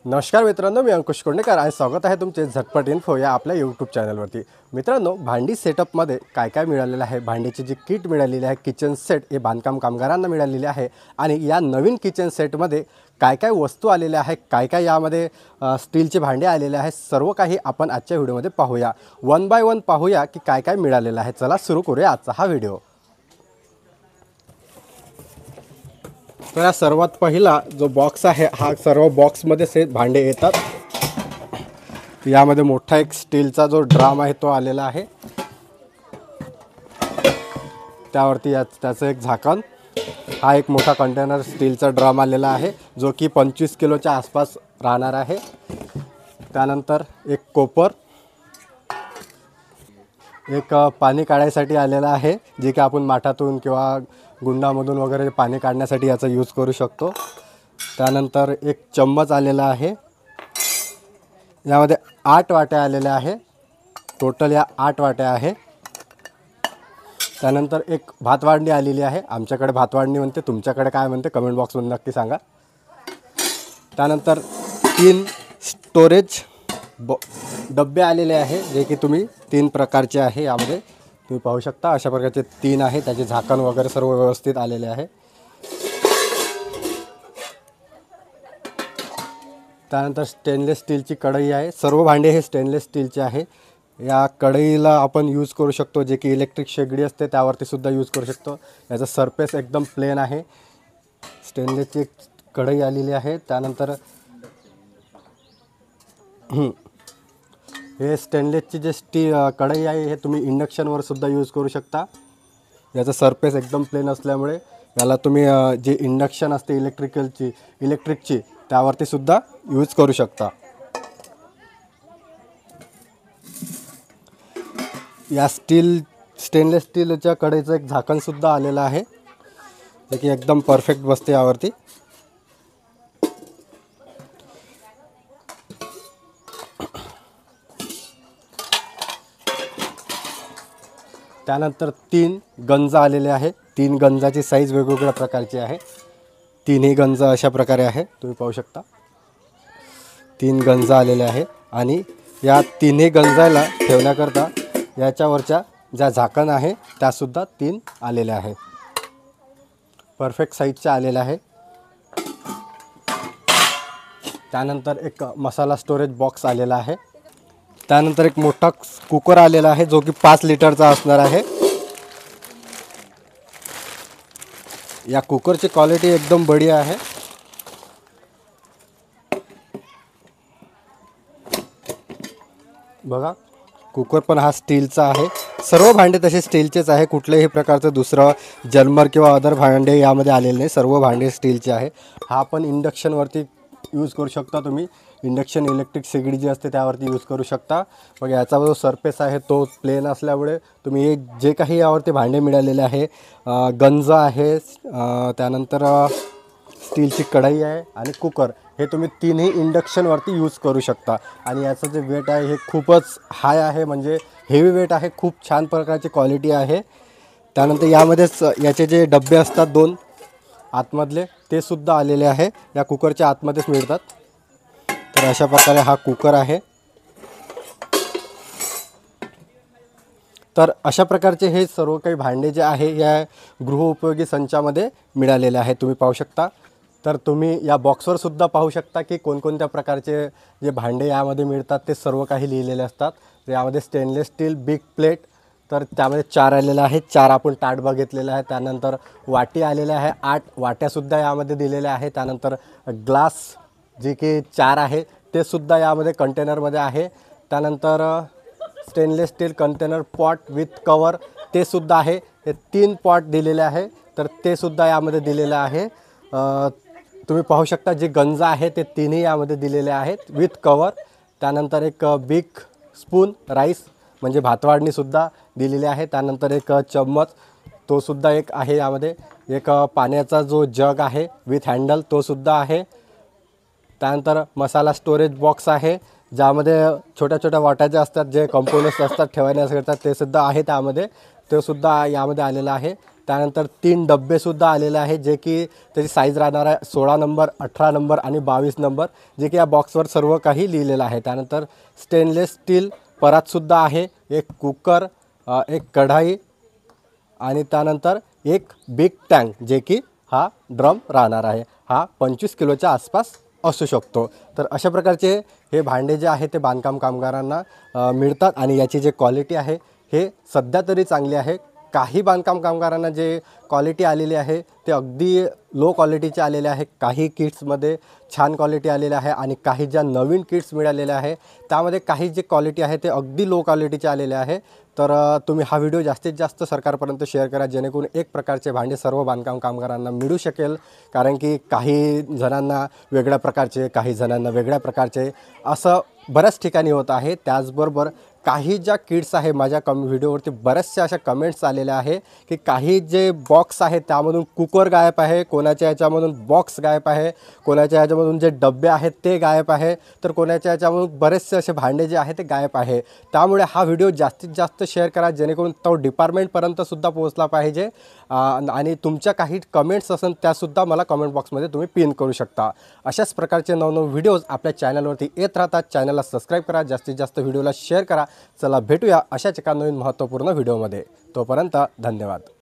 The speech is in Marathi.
नमस्कार मित्रांनो, मी अंकुश कोंडेकर आणि स्वागत आहे तुमचे झटपट इन्फो या आपल्या यूट्यूब चॅनलवरती। मित्रांनो, भांडी सेटअपमध्ये काय काय मिळालेलं आहे, भांडीची जी किट मिळालेली आहे, किचन सेट हे बांधकाम कामगारांना मिळालेले आहे आणि या नवीन किचन सेटमध्ये काय काय वस्तू आलेल्या आहे, काय काय यामध्ये स्टीलचे भांडे आलेले आहेत, सर्व काही आपण आजच्या व्हिडिओमध्ये पाहूया। वन बाय वन पाहूया की काय काय मिळालेलं आहे। चला सुरू करूया आजचा हा व्हिडिओ। तर सर्वात पहिला जो बॉक्स आहे, हा सर्व बॉक्समध्ये से भांडे येतात। यामध्ये मोठा एक स्टीलचा जो ड्रम आहे तो आलेला आहे, त्यावरती त्याचं एक झाकण। हा एक मोठा कंटेनर स्टीलचा ड्रम आलेला आहे जो की 25 किलोच्या आसपास राहणार आहे। त्यानंतर एक कोपर, एक पाणी काढायसाठी आलेला आहे, जे की आपण माठातून किंवा गुंडामधून वगैरे पाणी काढण्यासाठी याचा यूज करू शकतो। त्यानंतर एक चम्मच आलेला आहे, यामध्ये 8 वाट्या आलेल्या आहे, टोटल या 8 वाट्या आहे। त्यानंतर एक भातवाडणी आलेली आहे, आमच्याकडे भातवाडणी म्हणते, तुमच्याकडे काय म्हणते कमेंट बॉक्समध्ये नक्की सांगा। त्यानंतर 3 स्टोरेज डब्बे आलेले आहे, जे की तुम्ही 3 प्रकारचे आहे, यामध्ये तुम्ही पाहू शकता अशा प्रकारचे 3 आहे, त्याचे झाकण वगैरे सर्व व्यवस्थित आलेले आहे। त्यानंतर स्टेनलेस स्टीलची कढई आहे, सर्व भांडे हे स्टेनलेस स्टीलचे आहे। या कढईला आपण यूज करू शकतो, जे की इलेक्ट्रिक शेगडी असते त्यावरती सुद्धा यूज करू शकतो। याचा सरफेस एकदम प्लेन आहे, स्टेनलेसची एक कढई आलेली आहे। त्यानंतर हे स्टेनलेसची जे कढई आहे हे तुम्ही इंडक्शनवर सुद्धा यूज करू शकता। याचा सरफेस एकदम प्लेन असल्यामुळे याला तुम्ही जे इंडक्शन असते इलेक्ट्रिकची त्यावरती सुद्धा यूज करू शकता। या स्टेनलेस स्टीलच्या कढईचं एक झाकण सुद्धा आलेलं आहे, जे की एकदम परफेक्ट बसते यावरती। त्यानंतर 3 गंज आलेले आहे, 3 गंजाची साईज वेगवेगळ्या प्रकारची आहे। 3ही गंज अशा प्रकारे आहे, तुम्ही पाहू शकता 3 गंज आलेले आहे। आणि या 3ही गंजाला ठेवण्याकरता याच्यावरच्या ज्या झाकण आहे त्यासुद्धा 3 आलेल्या आहे, परफेक्ट साईजच्या आलेल्या आहे। त्यानंतर एक मसाला स्टोरेज बॉक्स आलेला आहे। त्यानंतर एक मोठा कुकर आलेला आहे, जो की 5 लिटरचा असणार आहे। या कुकरची क्वालिटी एकदम बढिया आहे। बघा, कुकर पण हा स्टीलचा आहे, सर्व भांडे तसे स्टीलचेच आहे, कुठल्याही प्रकारचं दुसरं जर्मर किंवा अदर भांडे यामध्ये आलेले नाही, सर्व भांडे स्टीलचे आहे। हा पण इंडक्शनवरती यूज करू शकता तुम्ही, इंडक्शन इलेक्ट्रिक शेगडी जी असते त्यावरती यूज करू शकता। मग याचा जो सरफेस आहे तो प्लेन असल्यामुळे तुम्ही हे जे काही यावरती भांडे मिळालेले आहे, गंज आहे, त्यानंतर स्टीलची कढई आहे आणि कुकर, हे तुम्ही 3ही इंडक्शनवरती यूज करू शकता। आणि याचं जे वेट आहे हे खूपच हाय आहे, म्हणजे हेवी वेट आहे, खूप छान प्रकारची क्वालिटी आहे। त्यानंतर यामध्येच याचे जे डब्बे असतात 2 आतमधले ते सुद्धा आलेले आहे, या कुकरच्या आतमध्येच मिळतात। तर अशा प्रकारे हा कुकर आहे। तर अशा प्रकारचे हे सर्व काही भांडे जे आहे या गृहोपयोगी संचामध्ये मिळालेले आहे, तुम्ही पाहू शकता। तर तुम्ही या बॉक्सवर सुद्धा पाहू शकता की कोणकोणत्या प्रकारचे जे भांडे यामध्ये मिळतात ते सर्व काही लिहिलेले असतात। यामध्ये स्टेनलेस स्टील बिग प्लेट, तर त्यामध्ये 4 आलेले आहे, 4 आपण ताट बघितलेले आहे। त्यानंतर वाटी आलेले आहे, 8 वाट्यासुद्धा यामध्ये दिलेल्या आहे। त्यानंतर ग्लास जे की 4 आहे ते सुद्धा यामध्ये कंटेनरमध्ये आहे। त्यानंतर stainless steel container pot with cover ते सुद्धा आहे, हे 3 पॉट दिलेले आहे, तर ते सुद्धा यामध्ये दिलेलं आहे। तुम्ही पाहू शकता जे गंज आहे ते 3ही यामध्ये दिलेले आहेत विथ कवर। त्यानंतर एक बिग स्पून राईस म्हणजे भातवाडणीसुद्धा दिलेली आहे। त्यानंतर एक चम्मच तो सुद्धा एक आहे यामध्ये, एक पाण्याचा जो जग आहे विथ हँडल तो सुद्धा आहे। त्यानंतर मसाला स्टोरेज बॉक्स आहे, ज्यामध्ये छोट्या छोट्या वाट्याचे असतात, जे कंपोनंट्स असतात ठेवण्याकरता ते सुद्धा आहे त्यामध्ये, ते सुद्धा यामध्ये आलेलं आहे। त्यानंतर 3 डब्बेसुद्धा आलेले आहेत, जे की त्याची साईज राहणार आहे 16 नंबर, 18 नंबर आणि 22 नंबर, जे की या बॉक्सवर सर्व काही लिहिलेलं आहे. त्यानंतर स्टेनलेस स्टील परातसुद्धा आहे, एक कुकर, एक कढाई आणि त्यानंतर एक बिग टँक, जे की हा ड्रम राहणार आहे. हा 25 किलोच्या आसपास असू शकतो. तर अशा प्रकारचे हे भांडे जे आहे ते बांधकाम कामगारांना मिळतात आणि याची जे क्वालिटी आहे हे सध्या तरी चांगली आहे. काही बांधकाम कामगारांना जे क्वालिटी आलेली आहे ते अगदी लो क्वालिटीचे आलेले आहे. काही किट्समध्ये छान क्वालिटी आलेली आहे आणि काही ज्या नवीन किट्स मिळालेल्या आहे त्यामध्ये काही जे क्वालिटी आहे ते अगदी लो क्वालिटीचे आलेले आहे. तर तुम्ही हा व्हिडिओ जास्तीत जास्त सरकारपर्यंत शेअर करा, जेणेकरून एक प्रकारचे भांडे सर्व बांधकाम कामगारांना मिळू शकेल. कारण की काही जणांना वेगळ्या प्रकारचे, काही जणांना वेगळ्या प्रकारचे असं बऱ्याच ठिकाणी होत आहे. त्याचबरोबर काही ज्या किट्स आहे, माझ्या व्हिडिओवरती बऱ्याचशा अशा कमेंट्स आलेल्या आहे की काही जे बॉक्स आहे त्यामधून कुकर गायब आहे, कोणाच्या याच्यामधून बॉक्स गायब आहे, कोणाच्या याच्यामधून जे डब्बे आहेत ते गायब आहे, तर कोणाच्या याच्यामधून बरेचसे असे भांडे जे आहे ते गायब आहे. त्यामुळे हा व्हिडिओ जास्तीत जास्त शेअर करा, जेणेकरून तो डिपार्टमेंटपर्यंतसुद्धा पोहोचला पाहिजे. आणि तुमच्या काही कमेंट्स असेल त्यासुद्धा मला कमेंट बॉक्समध्ये तुम्ही पिन करू शकता. अशाच प्रकारचे नवनवीन व्हिडिओज आपल्या चॅनलवरती येत राहतात. चॅनलला सबस्क्राईब करा, जास्तीत जास्त व्हिडिओला शेअर करा. चला भेटूया अशाच एका नवीन महत्त्वपूर्ण व्हिडिओमध्ये. तोपर्यंत धन्यवाद.